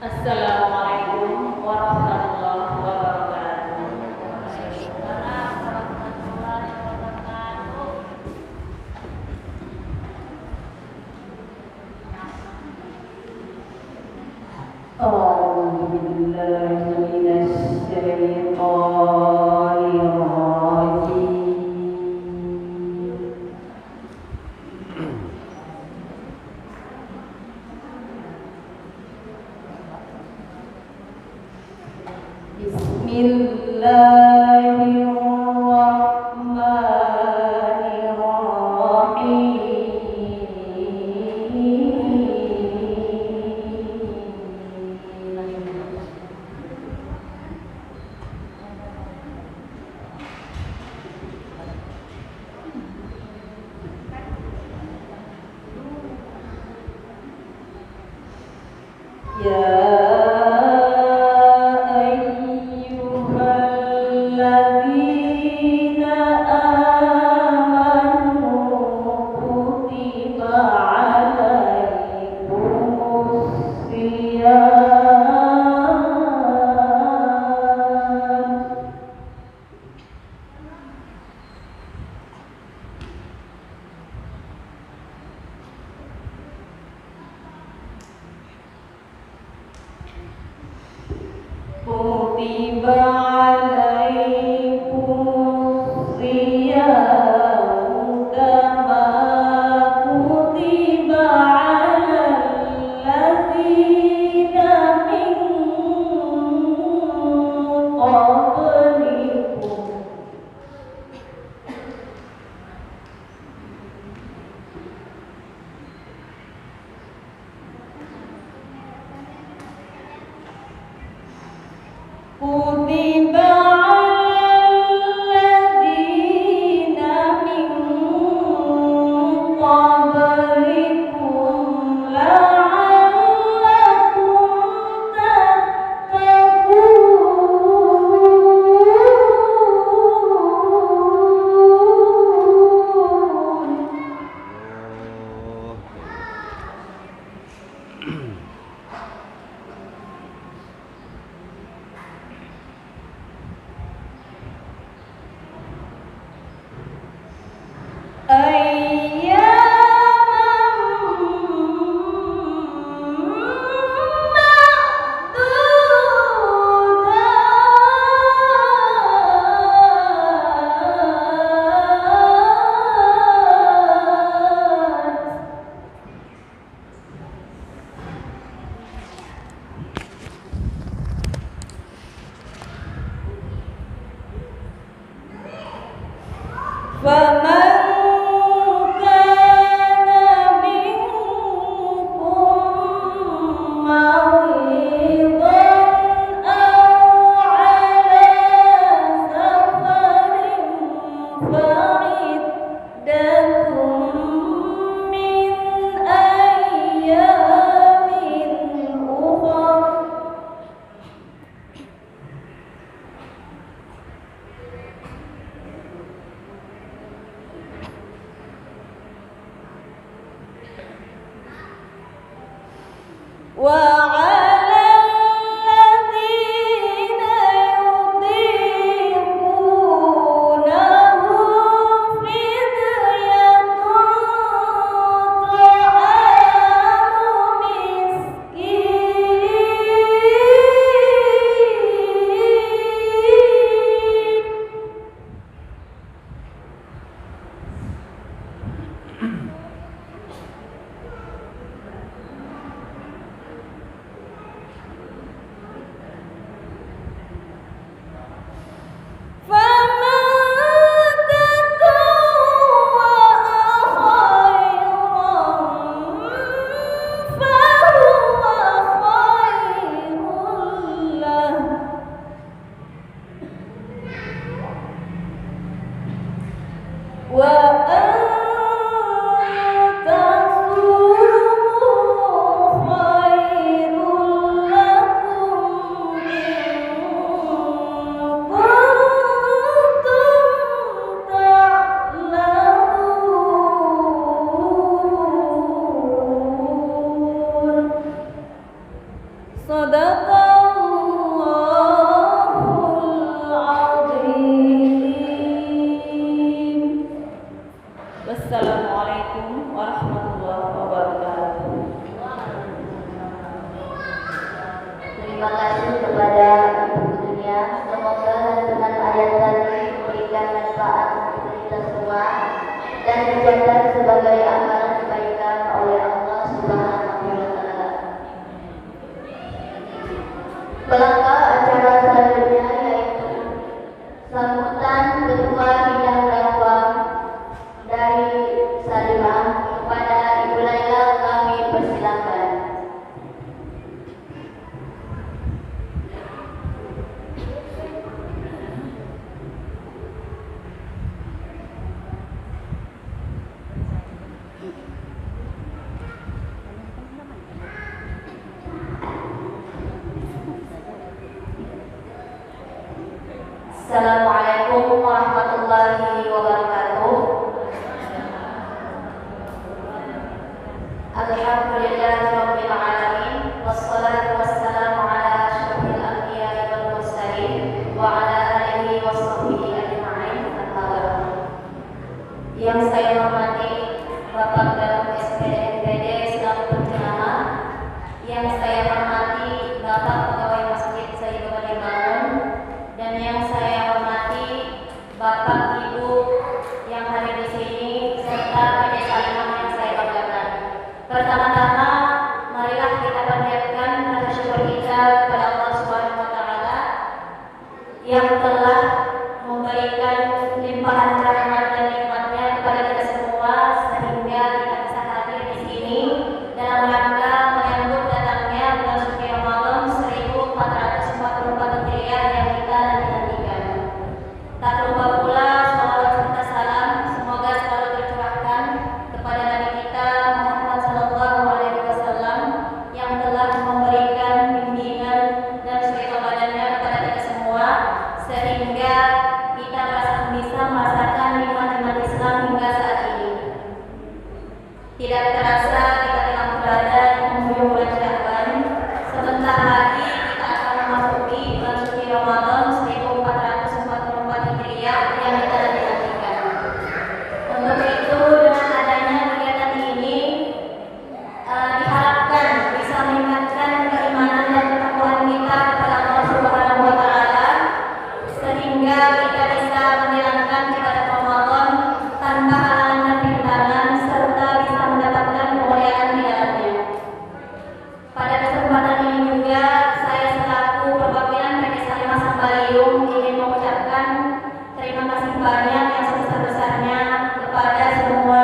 Assalamualaikum warahmatullahi wabarakatuh. Waalaikumsalam warahmatullahi wabarakatuh. A'udzu billahi minasy syaithanir rajim. Assalamualaikum warahmatullahi wabarakatuh. Terima kasih kepada Ibu Dunia. Semoga dengan ayat tadi memberikan manfaat untuk kita semua dan dicatat sebagai amalan kebaikan oleh Allah Subhanahu wa Ta'ala. Pelanggan acara selanjutnya yaitu sambutan Ketua Bidang Dakwah dari Salimah kepada Ibu Laila, kami persilakan. Assalamualaikum warahmatullahi wabarakatuh. Alhamdulillahirabbil alamin wassalatu wassalamu ala asyrofil anbiya'i wal mursalin wa ala alihi washabbihi ajma'in. Yang saya hormati Bapak Dalam SPDMPD selaku penceramah, yang saya hormati Bapak Pegawai Masjid Sayyidul Bangun, dan yang saya hormati Bapak Ibu yang hadir di sini serta PD Salimah yang saya banggakan. Pertama-tama marilah kita panjatkan rasa syukur kita kepada Allah Subhanahu wa Ta'ala yang telah memberikan limpahan rahmat dan nikmatnya kepada kita semua sehingga kita bisa hadir di sini dalam rangka menyambut datangnya bulan suci Ramadan 1444 Hijriah yang kita nanti-nantikan. Tak lupa pula salawat serta salam semoga selalu tercurahkan kepada Nabi kita Muhammad sallallahu alaihi wasallam yang telah memberikan bimbingan dan suri teladannya kepada kita semua sehingga kita bisa merasakan nikmat-nikmat Islam hingga saat ini. Tidak terasa kita telah berada di penghujung bulan Sya'ban. Sebentar lagi kita akan memasuki bulan suci Ramadan 1444 Hijriah yang kita nantikan. Untuk itu dengan adanya kegiatan ini diharapkan bisa meningkatkan keimanan dan ketakwaan kita kepada Allah Subhanahu wa Ta'ala sehingga kita bisa menjalankan ibadah Ramadan tanpa halangan dan rintangan serta bisa mendapatkan kemuliaan di dalamnya. Pada kesempatan ini juga saya selaku perwakilan PD Salimah Sambaliung ingin mengucapkan terima kasih banyak yang sebesar-besarnya kepada semua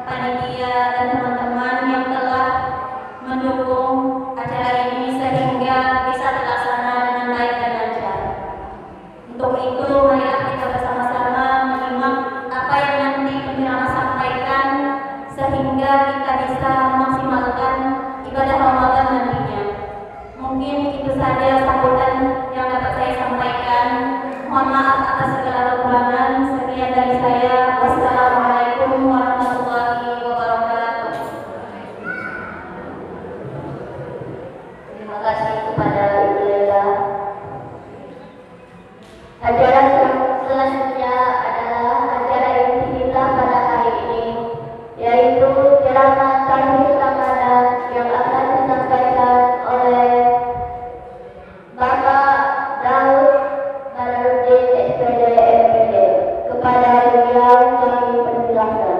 panitia dan teman-teman yang telah mendukung acara ini sehingga bisa terlaksana dengan baik dan lancar. Untuk itu marilah kita bersama-sama menyimak apa yang nanti penceramah sampaikan sehingga kita bisa memaksimalkan ibadah Ramadan nantinya. Mungkin itu saja sambutan yang dapat saya sampaikan. Mohon maaf atas segala kekurangan. Sekian dari saya. Wassalamualaikum warahmatullahi wabarakatuh. Terima kasih kepada Ibu Laila. Acara selanjutnya adalah acara inti kita pada hari ini, yaitu ceramah Tauhid Ramadan yang akan disampaikan oleh Bapak Daud Badarudin SPD MPD. Kepada beliau kami persilahkan.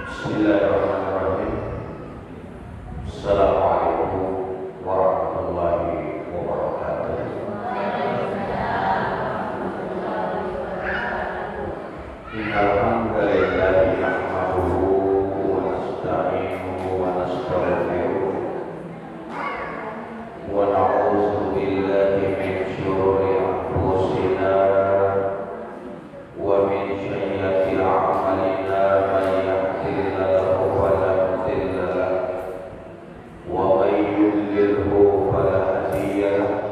Bismillahirrahmanirrahim. Assalamualaikum warahmatullahi wabarakatuh. Innal hamdalillahi nahmaduhu wa nasta'inuhu wa nastaghfiruh wa na'udzu billahi min syururi anfusina wa min sayyiati a'malina man yahdihillahu fala mudilla lahu wa man yudlilhu fala hadiya lahu.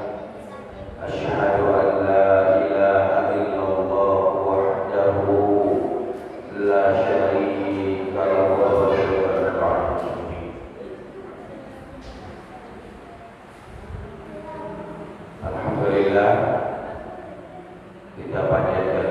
Asyhadu an la ilaha illallah wahdahu la syarika lahu wa asyhadu anna Muhammadan. Alhamdulillah kita panjatkan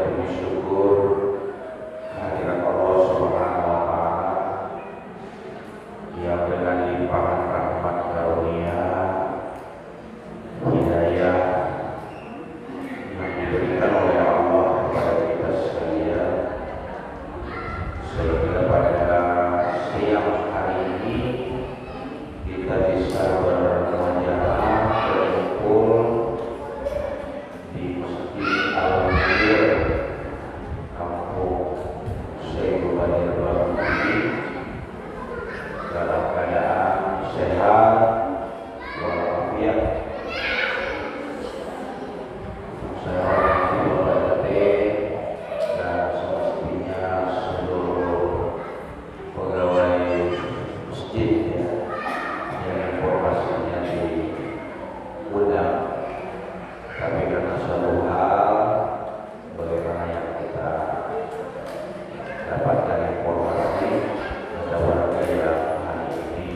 mendapatkan informasi ada warga yang hari ini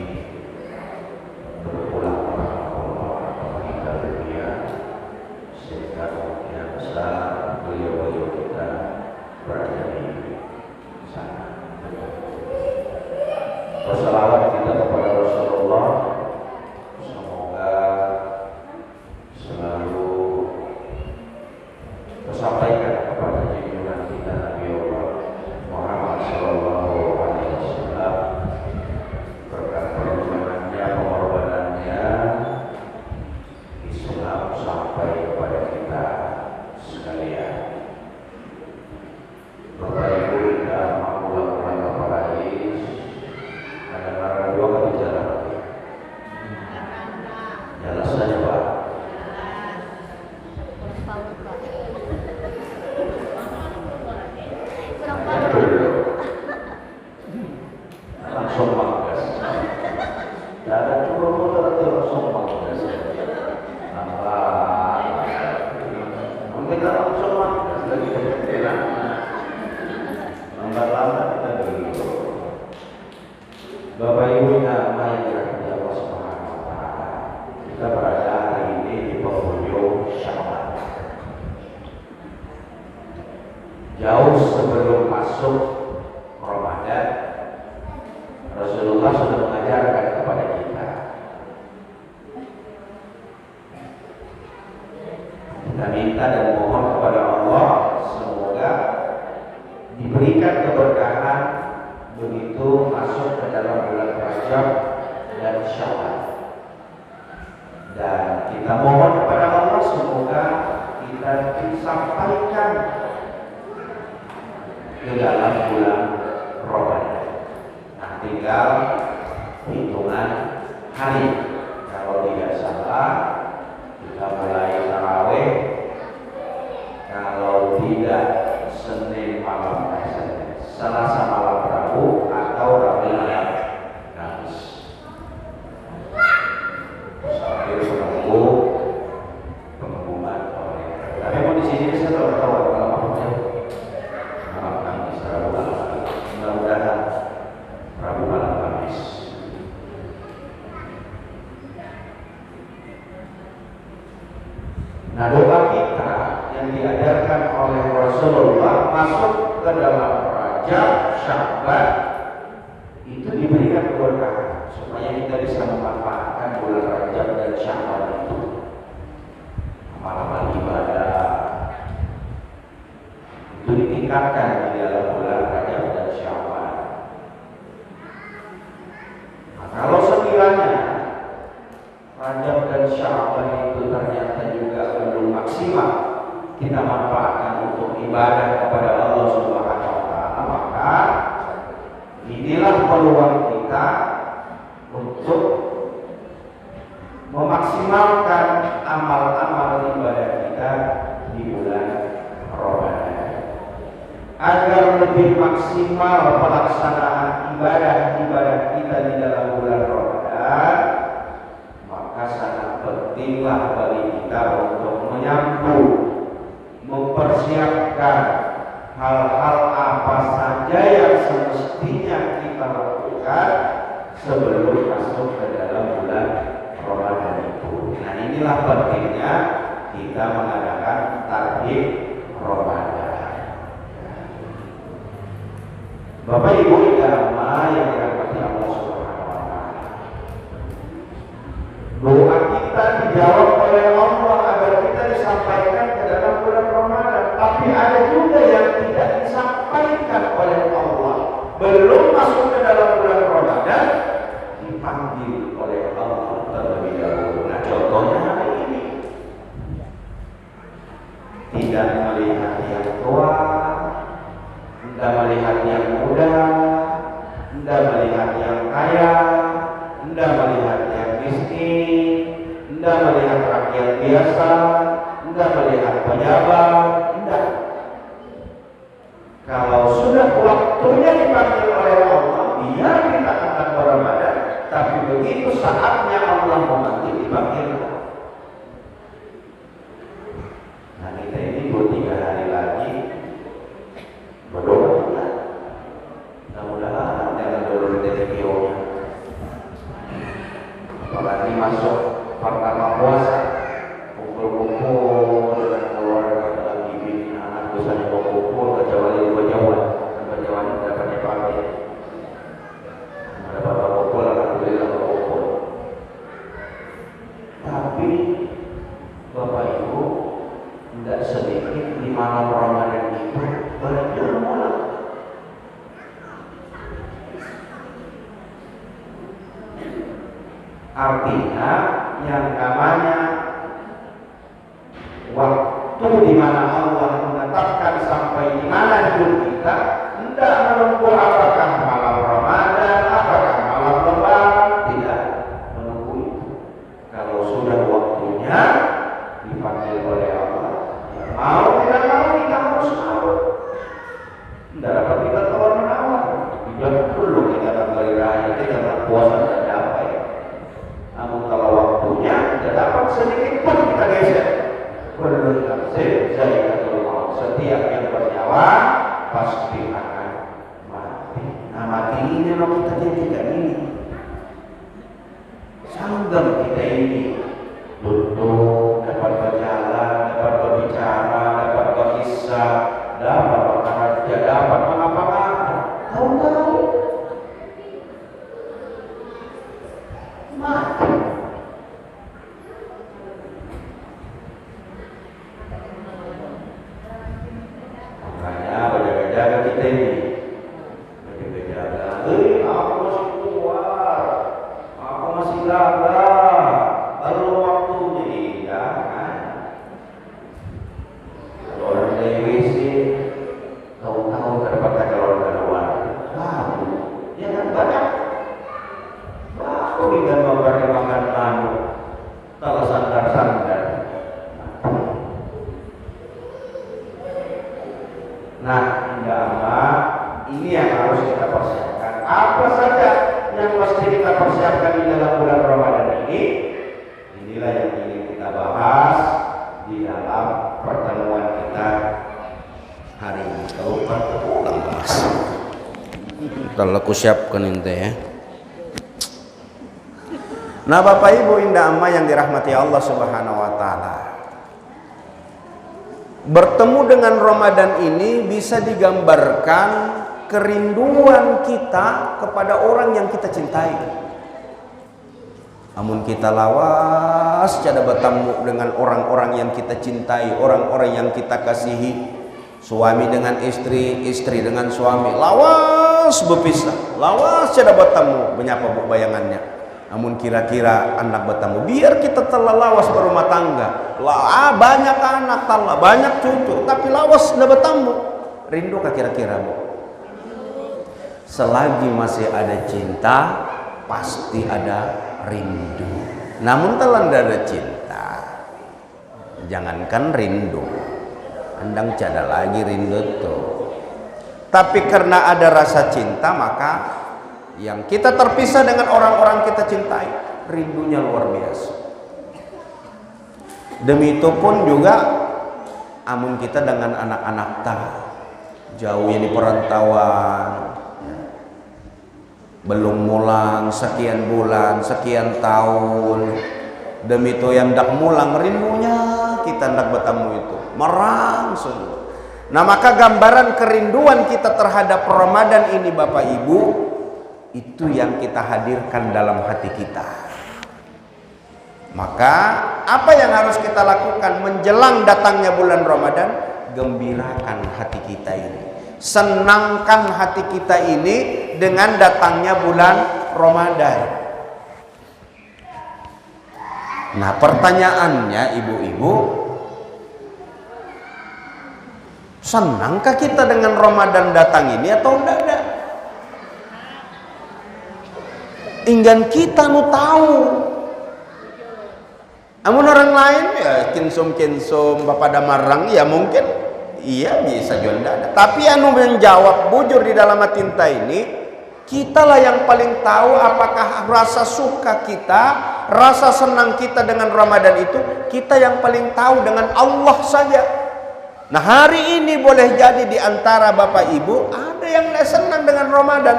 berpulang meninggal dunia, sehingga kemungkinan besar beliau-beliau kita berada di sana. Bersalawat kita kepada Rasulullah, semoga selalu tersampaikan kepada junjungan kita Nabi Allah Muhammad Sallallahu Alaihi Wasallam berkat perjuangannya, pengorbanannya, Islam sampai kepada kita sekalian. Bapak Ibu tidak mampu lakukan Bapak Rais, kadang-kadang dua kali jalan lagi. Jalan saja Pak. Langsung manggas. Tidak ada turun-turun nanti langsung manggas. Mungkin langsung manggas lagi kebetulan. Lambat-lambat kita dulu. Bapak Ibu yang dirahmati Allah Subhanahu wa taala. Kita berada hari ini di penghujung Sya'ban. Jauh sebelum masuk Ramadan, Rasulullah sudah mengajarkan kepada kita. Kita minta dan mohon kepada Allah semoga diberikan keberkahan begitu masuk ke dalam bulan Rajab dan Syawal. Dan kita mohon kepada Allah semoga kita disampaikan ke dalam bulan Ramadan. Nah, tinggal hitungan hari. Kalau tidak salah, kita mulai tarawih. Kalau tidak Senin malam, Selasa malam Rabu atau Rabu malam Kamis. Sambil menunggu pengumuman pemerintah. Tapi mau di sini saya tahu kalau malamnya malam Kamis, Rabu malam Kamis. Mudah-mudahan Rabu malam Kamis. Nah, doa kita yang diajarkan oleh Rasulullah masuk ke dalam Rajab, Sya'ban itu diberikan keberkahan supaya kita bisa memanfaatkan bulan Rajab dan Sya'ban itu. Amal-amal ibadah itu ditingkatkan di dalam bulan Rajab dan Sya'ban. Nah, kalau sekiranya Rajab dan Sya'ban itu ternyata juga belum maksimal kita manfaatkan untuk ibadah kepada Allah Subhanahu wa taala, maka inilah peluang kita untuk memaksimalkan amal-amal ibadah kita di bulan Ramadan. Agar lebih maksimal pelaksanaan ibadah-ibadah kita di dalam bulan Ramadan, maka sangat pentinglah bagi kita untuk menyambut, mempersiapkan hal-hal apa saja yang semestinya kita lakukan sebelum masuk ke dalam bulan Ramadan itu. Nah, inilah pentingnya kita mengadakan tarhib Ramadan. Bapak Ibu jamaah yang dirahmati Allah Subhanahu wa taala. Doa kita dijawab oleh Allah agar kita disampaikan ke dalam bulan Ramadan. Tapi ada juga yang tidak disampaikan oleh Allah. Belum masuk ke dalam bulan Ramadan dipanggil oleh Allah terlebih dahulu. Nah, contohnya hari ini. Tidak melihat yang tua, tidak melihat yang muda, tidak melihat yang kaya, tidak melihat yang miskin, tidak melihat rakyat biasa, tidak melihat pejabat, tidak. Kalau sudah waktunya dipanggil oleh Allah, biar kita akan berramadan, tapi begitu saatnya Allah memanggil dipanggil. Nah, kita ini 2-3 hari lagi berdoa kita Artinya yang namanya waktu di mana Allah menetapkan sampai di mana hidup kita, tidak menunggu apakah malam Ramadan, apakah malam Lebaran, tidak menunggu itu. Kalau sudah waktunya dipanggil oleh Allah, ya mau tidak mau kita harus mau. Tidak dapat kita tawar menawar. Tidak perlu kita beri raya, kita berpuasa dan dapat. Namun kalau waktunya tidak dapat sedikit pun kita geser. Perlu setiap yang bernyawa pasti akan mati. Nah mati ini loh kita jadikan ini. Sanggam kita ini duduk, dapat berjalan, dapat berbicara, dapat berkisah, dapat bekerja, dapat mengapa-ngapa. Tahu-tahu mati. Makanya berjaga-jaga kita ini, berjaga-jaga. Aku masih kuat, aku masih gagah, baru waktunya. Jangan. Kalau orang dari WC, tahu-tahu terdapat kalau keluar. Lalu, ya kan banyak. Baru kita memberi makan anu, kalau sandar-sandar. Nah, indah amat, ini yang harus kita persiapkan. Apa saja yang mesti kita persiapkan di dalam bulan Ramadan ini? Inilah yang ingin kita bahas di dalam pertemuan kita hari ini. Kalau pulang mas, kalau aku siapkan ini ya. Nah, Bapak Ibu indah amat yang dirahmati Allah Subhanahu Wa Taala. Bertemu dengan Ramadan ini bisa digambarkan kerinduan kita kepada orang yang kita cintai. Namun kita lawas cada bertemu dengan orang-orang yang kita cintai, orang-orang yang kita kasihi. Suami dengan istri, istri dengan suami, lawas berpisah, lawas cada bertemu, menyapa bayangannya. Namun kira-kira anak bertemu, biar kita telah lawas berumah tangga. Banyak anak telah, banyak cucu, tapi lawas sudah bertemu. Rindu kah kira-kira Bu? Selagi masih ada cinta, pasti ada rindu. Namun telah tidak ada cinta, jangankan rindu, andang cada lagi rindu tuh. Tapi karena ada rasa cinta, maka yang kita terpisah dengan orang-orang kita cintai, rindunya luar biasa. Demi itu pun juga amun kita dengan anak-anak jauh yang di perantauan, belum mulang sekian bulan, sekian tahun. Demi itu yang dak mulang, rindunya kita ndak bertemu itu merangsung. Nah maka gambaran kerinduan kita terhadap Ramadan ini Bapak Ibu, itu yang kita hadirkan dalam hati kita. Maka apa yang harus kita lakukan menjelang datangnya bulan Ramadan? Gembirakan hati kita ini, senangkan hati kita ini dengan datangnya bulan Ramadan. Nah pertanyaannya ibu-ibu, senangkah kita dengan Ramadan datang ini atau enggak? Inggan kita nu tahu. Amun orang lain ya kinsum bapak damarang ya mungkin iya bisa juga ada. Tapi anu menjawab bujur di dalam tinta ini, kitalah yang paling tahu apakah rasa suka kita, rasa senang kita dengan Ramadan itu, kita yang paling tahu dengan Allah saja. Nah hari ini boleh jadi di antara Bapak Ibu ada yang senang dengan Ramadan.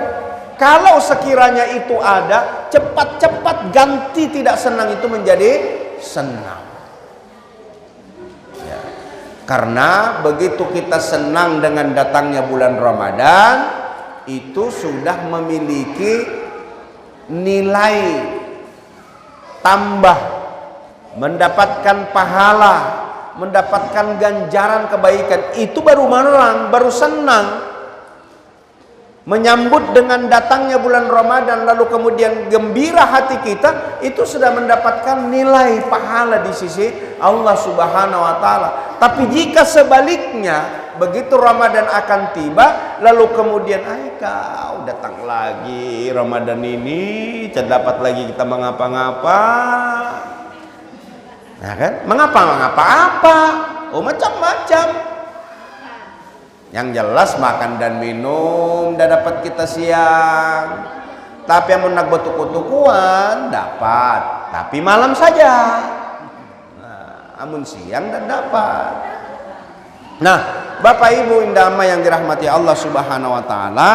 Kalau sekiranya itu ada, cepat-cepat ganti tidak senang itu menjadi senang. Ya. Karena begitu kita senang dengan datangnya bulan Ramadan, itu sudah memiliki nilai tambah, mendapatkan pahala, mendapatkan ganjaran kebaikan. Itu baru menang, baru senang. menyambut dengan datangnya bulan Ramadan, lalu kemudian gembira hati kita, itu sudah mendapatkan nilai pahala di sisi Allah Subhanahu wa Ta'ala. Tapi jika sebaliknya, begitu Ramadan akan tiba, lalu kemudian kau datang lagi Ramadan ini, tidak dapat lagi kita mengapa-ngapa. Nah kan, mengapa-ngapa apa? Oh, macam-macam. Yang jelas makan dan minum dah dapat kita siang. Tapi yang menak betuk-betukuan dapat, tapi malam saja. Nah, amun siang dan dapat. Nah, Bapak Ibu indama yang dirahmati Allah Subhanahu wa Ta'ala,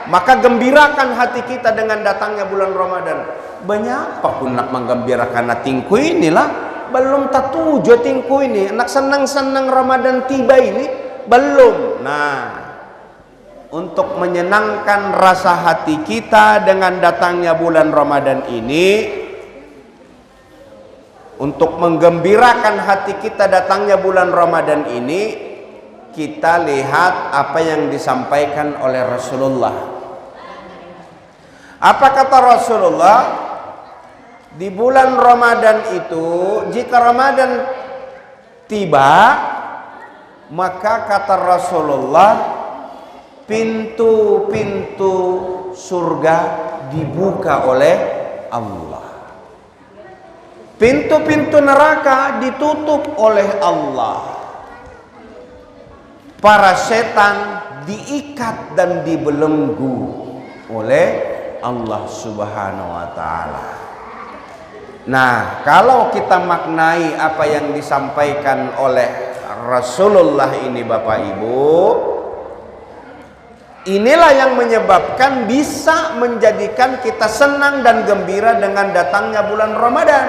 maka gembirakan hati kita dengan datangnya bulan Ramadan. Banyak apa pun nak menggembirakan tingku inilah, belum tatuju tingku ini, nak senang-senang Ramadan tiba ini belum. Nah, untuk menyenangkan rasa hati kita dengan datangnya bulan Ramadan ini, untuk menggembirakan hati kita datangnya bulan Ramadan ini, kita lihat apa yang disampaikan oleh Rasulullah. Apa kata Rasulullah? Di bulan Ramadan itu, jika Ramadan tiba, maka kata Rasulullah, pintu-pintu surga dibuka oleh Allah. Pintu-pintu neraka ditutup oleh Allah. Para setan diikat dan dibelenggu oleh Allah Subhanahu wa Ta'ala. Nah, kalau kita maknai apa yang disampaikan oleh Rasulullah ini, Bapak Ibu, inilah yang menyebabkan bisa menjadikan kita senang dan gembira dengan datangnya bulan Ramadan.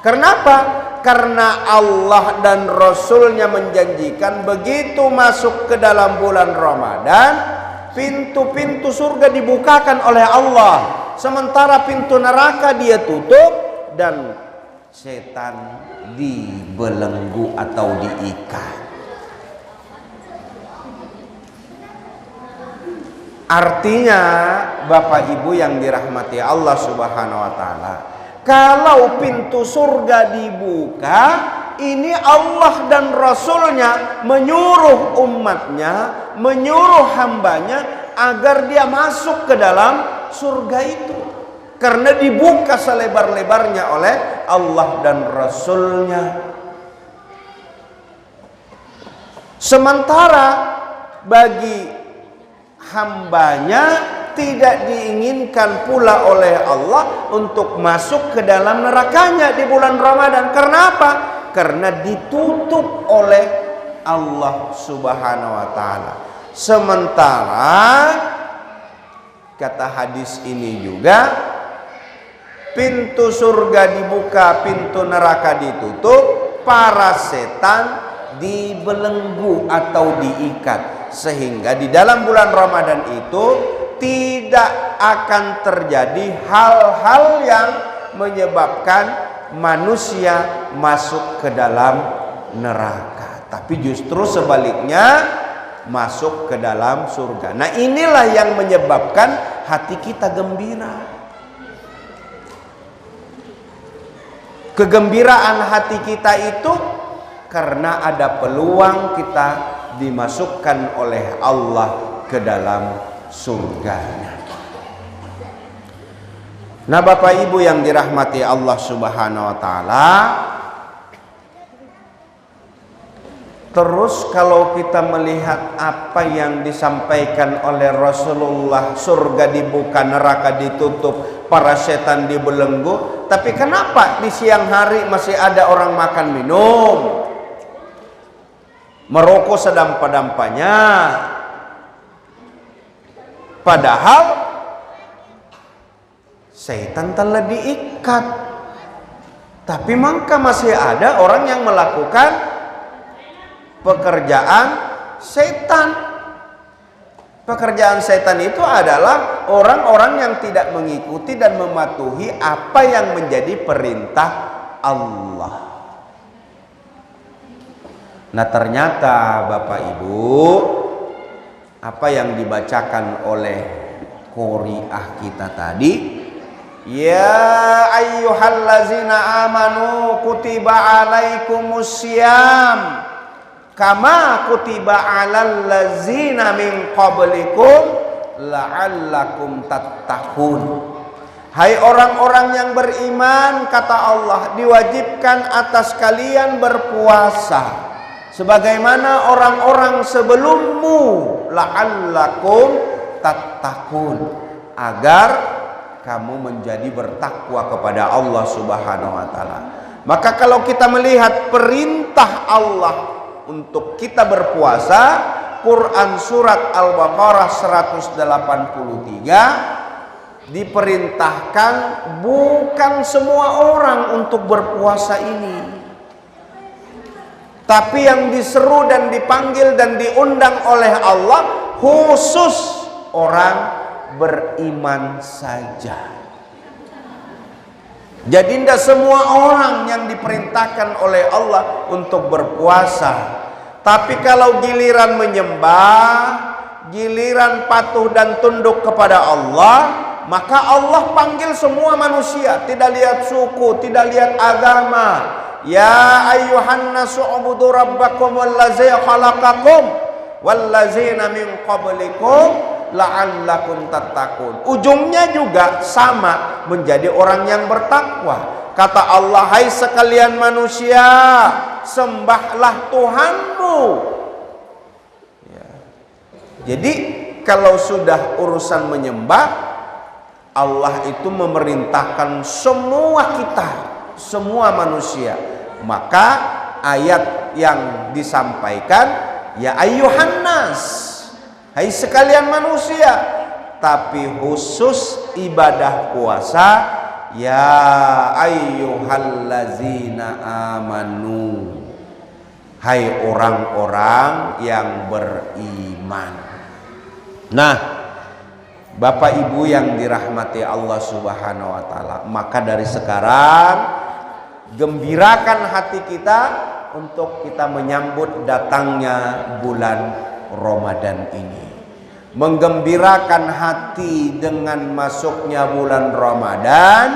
Kenapa? Karena Allah dan Rasulnya menjanjikan begitu masuk ke dalam bulan Ramadan, pintu-pintu surga dibukakan oleh Allah, sementara pintu neraka dia tutup dan setan dibelenggu atau diikat. Artinya, Bapak Ibu yang dirahmati Allah Subhanahu wa Ta'ala, kalau pintu surga dibuka, ini Allah dan Rasulnya menyuruh umatnya, menyuruh hambanya agar dia masuk ke dalam surga itu. Karena dibuka selebar-lebarnya oleh Allah dan Rasulnya. Sementara bagi hambanya tidak diinginkan pula oleh Allah untuk masuk ke dalam nerakanya di bulan Ramadan. Karena apa? Karena ditutup oleh Allah Subhanahu wa Ta'ala. Sementara kata hadis ini juga, pintu surga dibuka, pintu neraka ditutup, para setan dibelenggu atau diikat, sehingga di dalam bulan Ramadan itu tidak akan terjadi hal-hal yang menyebabkan manusia masuk ke dalam neraka, tapi justru sebaliknya masuk ke dalam surga. Nah, inilah yang menyebabkan hati kita gembira. Kegembiraan hati kita itu karena ada peluang kita dimasukkan oleh Allah ke dalam surganya. Nah, Bapak Ibu yang dirahmati Allah Subhanahu wa Ta'ala, terus kalau kita melihat apa yang disampaikan oleh Rasulullah, surga dibuka, neraka ditutup, para setan dibelenggu, tapi kenapa di siang hari masih ada orang makan minum, merokok sedampa-dampanya, padahal setan telah diikat, tapi maka masih ada orang yang melakukan pekerjaan setan. Pekerjaan setan itu adalah orang-orang yang tidak mengikuti dan mematuhi apa yang menjadi perintah Allah. Nah, ternyata Bapak Ibu, apa yang dibacakan oleh qori'ah kita tadi. Ya ayyuhallazina amanu kutiba alaikumusiyam kama kutiba alal ladzina min qablikum la'allakum tattaqun. Hai orang-orang yang beriman, kata Allah, diwajibkan atas kalian berpuasa sebagaimana orang-orang sebelummu, la'allakum tattaqun, agar kamu menjadi bertakwa kepada Allah Subhanahu wa taala. Maka kalau kita melihat perintah Allah untuk kita berpuasa, Quran surat Al-Baqarah 183 diperintahkan bukan semua orang untuk berpuasa ini, tapi yang diseru dan dipanggil dan diundang oleh Allah khusus orang beriman saja. Jadi tidak semua orang yang diperintahkan oleh Allah untuk berpuasa. Tapi kalau giliran menyembah, giliran patuh dan tunduk kepada Allah, maka Allah panggil semua manusia, tidak lihat suku, tidak lihat agama. Ya ayyuhan nasu ubudu rabbakum wallazi khalaqakum wallazina min qablikum la'allakum tattaqun. Ujungnya juga sama, menjadi orang yang bertakwa. Kata Allah, hai sekalian manusia, sembahlah Tuhanmu. Ya. Jadi kalau sudah urusan menyembah, Allah itu memerintahkan semua kita, semua manusia. Maka ayat yang disampaikan, ya ayyuhan nas, hai sekalian manusia, tapi khusus ibadah puasa, ya ayyuhallazina amanu, hai orang-orang yang beriman. Nah, Bapak Ibu yang dirahmati Allah Subhanahu wa taala, maka dari sekarang gembirakan hati kita untuk kita menyambut datangnya bulan Ramadan ini. Menggembirakan hati dengan masuknya bulan Ramadan,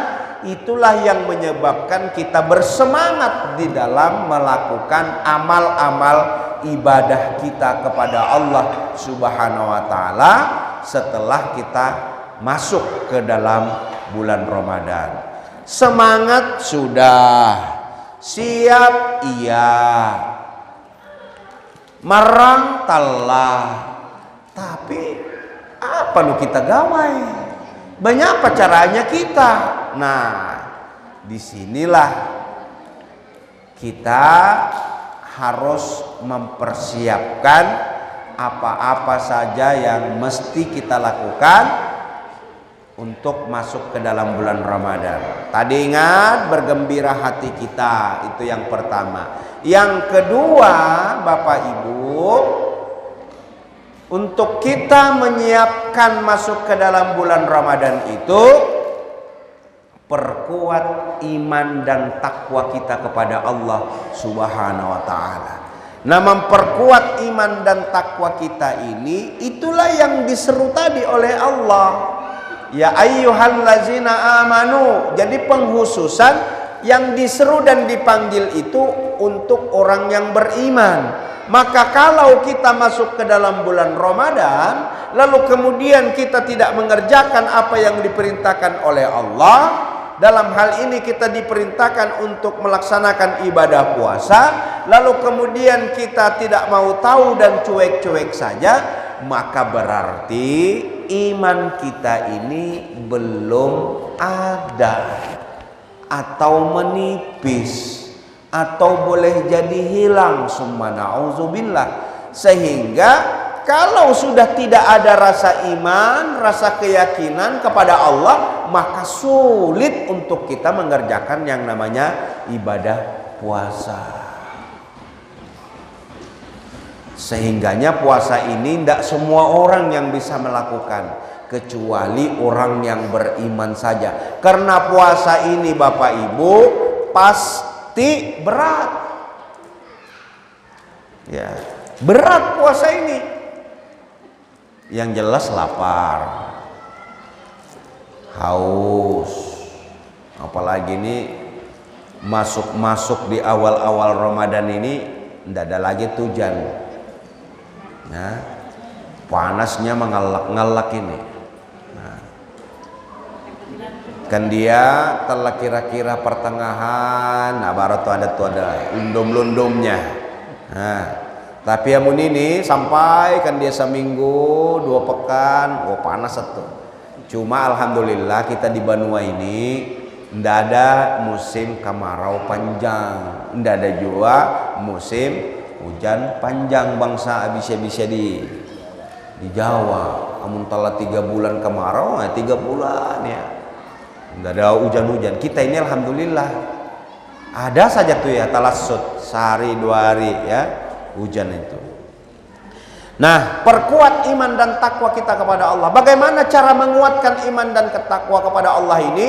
itulah yang menyebabkan kita bersemangat di dalam melakukan amal-amal ibadah kita kepada Allah Subhanahu wa taala setelah kita masuk ke dalam bulan Ramadan. Semangat sudah, siap iya, marang talah, tapi apa nu kita gawai? Banyak apa caranya kita? Nah, disinilah kita harus mempersiapkan apa-apa saja yang mesti kita lakukan untuk masuk ke dalam bulan Ramadan. Tadi ingat, bergembira hati kita, itu yang pertama. Yang kedua, Bapak Ibu, untuk kita menyiapkan masuk ke dalam bulan Ramadan itu, perkuat iman dan takwa kita kepada Allah Subhanahu wa taala. Nah, memperkuat iman dan takwa kita ini, itulah yang diseru tadi oleh Allah. Ya ayyuhallazina amanu. Jadi penghususan yang diseru dan dipanggil itu untuk orang yang beriman. Maka kalau kita masuk ke dalam bulan Ramadan, lalu kemudian kita tidak mengerjakan apa yang diperintahkan oleh Allah, dalam hal ini kita diperintahkan untuk melaksanakan ibadah puasa, lalu kemudian kita tidak mau tahu dan cuek-cuek saja, maka berarti iman kita ini belum ada, atau menipis, atau boleh jadi hilang, summa na'udzubillah. Sehingga kalau sudah tidak ada rasa iman, rasa keyakinan kepada Allah, maka sulit untuk kita mengerjakan yang namanya ibadah puasa. Sehingganya puasa ini tidak semua orang yang bisa melakukan, kecuali orang yang beriman saja. Karena puasa ini Bapak Ibu pasti berat. Ya, berat puasa ini. Yang jelas lapar, haus. Apalagi ini masuk di awal-awal Ramadan ini tidak ada lagi hujan. Nah, panasnya mengelak-ngelak ini. Nah, kan dia telah kira-kira pertengahan, nah baru tuh ada lundum-lundumnya. Nah, tapi amun ini sampai kan dia seminggu 2 pekan, oh panas tuh. Cuma alhamdulillah kita di Banua ini ndak ada musim kemarau panjang, ndak ada juga musim hujan panjang bangsa bisa di Jawa. Amun telah 3 bulan kemarau, 3 bulan ya ndak ada hujan-hujan. Kita ini alhamdulillah ada saja tuh ya talasut sehari 2 hari ya hujan itu. Nah, perkuat iman dan takwa kita kepada Allah. Bagaimana cara menguatkan iman dan takwa kepada Allah ini?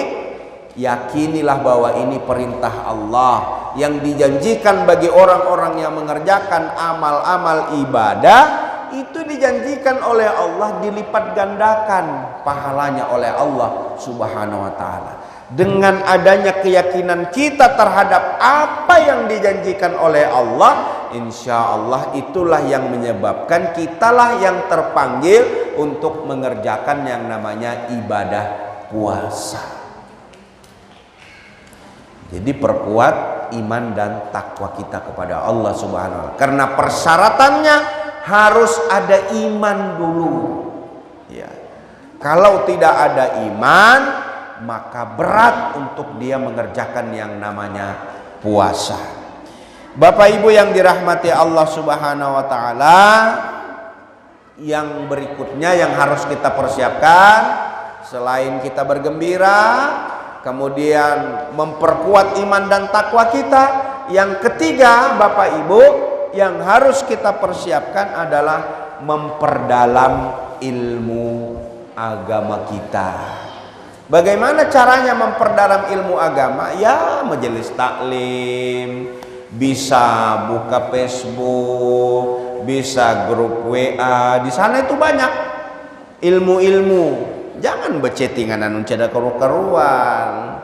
Yakinilah bahwa ini perintah Allah yang dijanjikan bagi orang-orang yang mengerjakan amal-amal ibadah, itu dijanjikan oleh Allah dilipat gandakan pahalanya oleh Allah Subhanahu wa taala. Dengan adanya keyakinan kita terhadap apa yang dijanjikan oleh Allah, insya Allah itulah yang menyebabkan kitalah yang terpanggil untuk mengerjakan yang namanya ibadah puasa. Jadi perkuat iman dan takwa kita kepada Allah Subhanahu wa taala. Karena persyaratannya harus ada iman dulu. Ya. Kalau tidak ada iman, maka berat untuk dia mengerjakan yang namanya puasa. Bapak Ibu yang dirahmati Allah Subhanahu wa taala, yang berikutnya yang harus kita persiapkan selain kita bergembira, kemudian memperkuat iman dan takwa kita, yang ketiga Bapak Ibu yang harus kita persiapkan adalah memperdalam ilmu agama kita. Bagaimana caranya memperdalam ilmu agama? Ya, majelis taklim, bisa buka Facebook, bisa grup WA. Di sana itu banyak ilmu-ilmu. Jangan becettingan anu cada keru-keruan.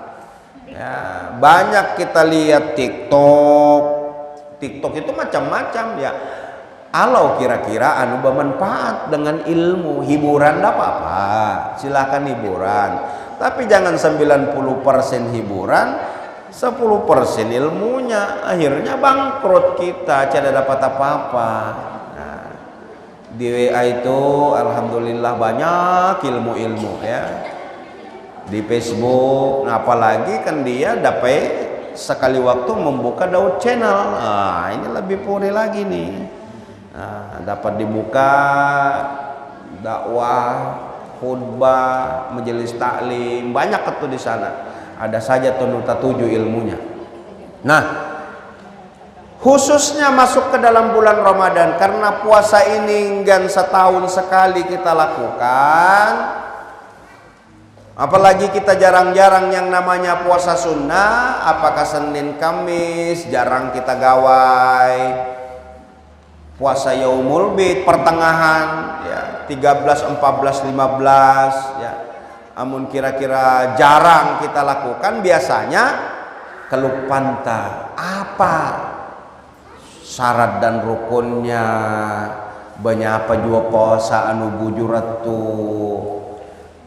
Ya, banyak kita lihat TikTok. TikTok itu macam-macam ya. Kalau kira-kira anu bermanfaat dengan ilmu, hiburan enggak apa-apa. Silakan hiburan. Tapi jangan 90% hiburan, 10% ilmunya. Akhirnya bangkrut kita, tidak dapat apa-apa. Nah, di WA itu alhamdulillah banyak ilmu-ilmu ya. Di Facebook, nah apalagi kan dia dapat sekali waktu membuka Daud channel. Nah, ini lebih puri lagi nih. Nah, dapat dibuka dakwah, khutbah, majelis taklim, banyak tuh di sana. Ada saja tuh nuta 7 ilmunya. Nah, khususnya masuk ke dalam bulan Ramadan, karena puasa ini kan setahun sekali kita lakukan. Apalagi kita jarang-jarang yang namanya puasa sunnah, apakah Senin Kamis jarang kita gawai. Puasa Yaumul Bid pertengahan ya 13, 14, 15 ya. Amun kira-kira jarang kita lakukan, biasanya kelupanta. Apa syarat dan rukunnya? Banyak apa juga puasa anu bujurat tuh.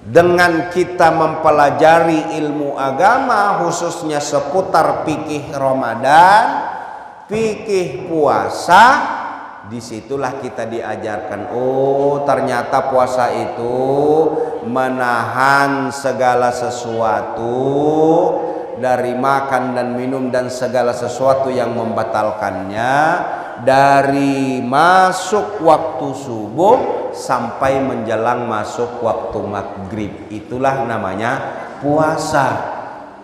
Dengan kita mempelajari ilmu agama khususnya seputar fikih Ramadan, fikih puasa, disitulah kita diajarkan, oh ternyata puasa itu menahan segala sesuatu dari makan dan minum dan segala sesuatu yang membatalkannya, dari masuk waktu subuh sampai menjelang masuk waktu maghrib. Itulah namanya puasa.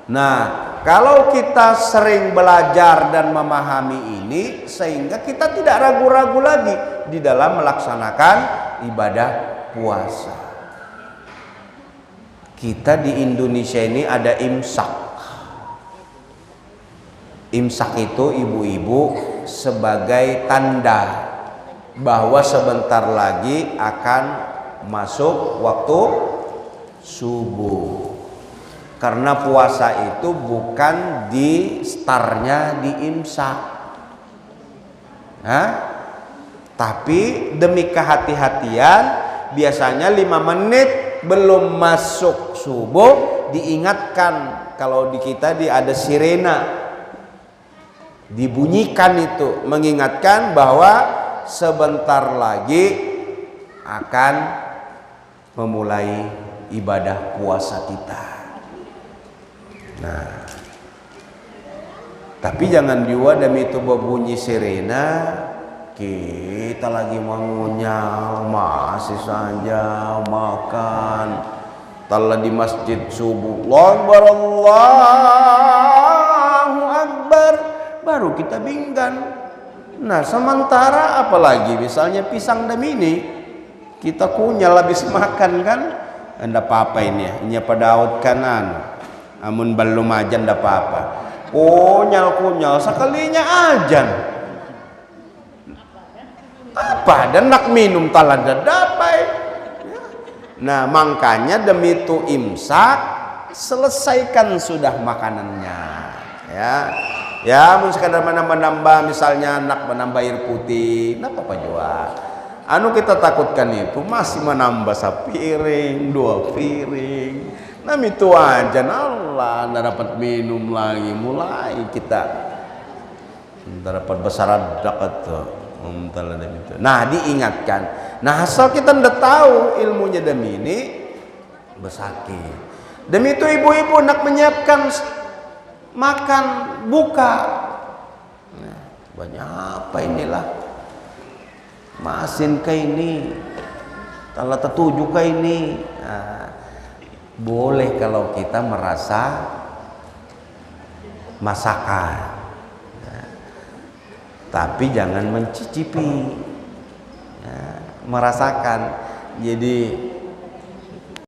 Nah, kalau kita sering belajar dan memahami ini, sehingga kita tidak ragu-ragu lagi di dalam melaksanakan ibadah puasa. Kita di Indonesia ini ada imsak. Imsak itu ibu-ibu sebagai tanda bahwa sebentar lagi akan masuk waktu subuh. Karena puasa itu bukan di startnya di imsak, tapi demi kehati-hatian biasanya 5 menit belum masuk subuh diingatkan. Kalau di kita ada sirena dibunyikan, itu mengingatkan bahwa sebentar lagi akan memulai ibadah puasa kita. Nah, tapi jangan juga demi itu berbunyi sirena kita lagi mengunyah, masih saja makan. Tala di masjid subuh, Allahu Akbar, baru kita binggan. Nah, sementara apalagi misalnya pisang demi ini kita kunyah habis makan kan, anda apa ini ya, ini pada out kanan. Amun belum ajan ndak apa-apa. Kunyal sekalinya ajan. Apa dan nak minum talada dapai. Nah, makanya demi itu imsak, selesaikan sudah makanannya. Ya, mun sekadar menambah misalnya nak menambah air putih, enggak apa-apa juga. Anu kita takutkan itu masih menambah sepiring, 2 piring. Nah itu aja, Allah nggak dapat minum lagi, mulai kita nggak dapat bersaradak tuh. Nah diingatkan, nah asal kita ndak tahu ilmunya demi ini bersakit. Demi itu ibu-ibu nak menyiapkan makan buka. Nah, banyak apa inilah, masin ke ini, tala tertuju ke ini. Nah, boleh kalau kita merasa masakan, tapi jangan mencicipi, merasakan. Jadi